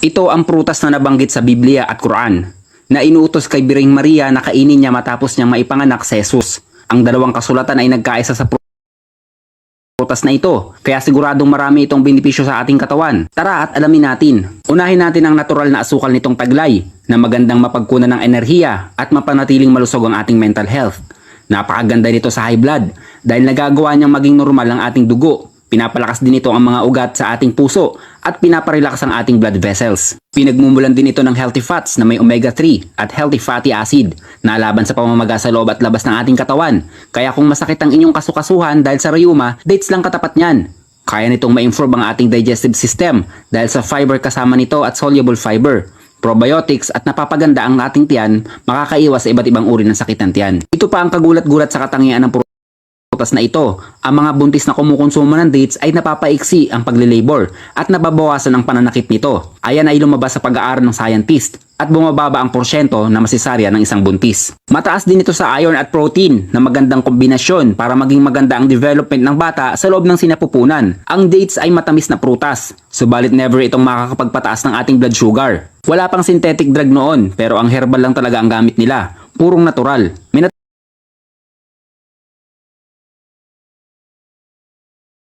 Ito ang prutas na nabanggit sa Biblia at Quran na inuutos kay Birheng Maria na kainin niya matapos niyang maipanganak si Jesus. Ang dalawang kasulatan ay nagkaisa sa prutas na ito, kaya siguradong marami itong benepisyo sa ating katawan. Tara at alamin natin. Unahin natin ang natural na asukal nitong taglay na magandang mapagkunan ng enerhiya at mapanatiling malusog ang ating mental health. Napakaganda nito sa high blood dahil nagagawa niyang maging normal ang ating dugo. Pinapalakas din ito ang mga ugat sa ating puso at pinaparelax ang ating blood vessels. Pinagmumulan din ito ng healthy fats na may omega-3 at healthy fatty acid na laban sa pamamaga sa loob at labas ng ating katawan. Kaya kung masakit ang inyong kasukasuhan dahil sa rheuma, dates lang katapat niyan. Kaya nitong ma-improve ang ating digestive system dahil sa fiber kasama nito at soluble fiber, probiotics at napapaganda ang ating tiyan, makakaiwas sa iba't ibang uri ng sakit ng tiyan. Ito pa ang kagulat-gulat sa katangian ng prutas na ito. Ang mga buntis na kumukonsumo ng dates ay napapaiksi ang paglilabor at nababawasan ang pananakit nito. Ayan ay lumabas sa pag-aaral ng scientist at bumababa ang porsyento na masisarya ng isang buntis. Mataas din ito sa iron at protein na magandang kombinasyon para maging maganda ang development ng bata sa loob ng sinapupunan. Ang dates ay matamis na prutas, subalit never itong makakapagpataas ng ating blood sugar. Wala pang synthetic drug noon pero ang herbal lang talaga ang gamit nila, purong natural. May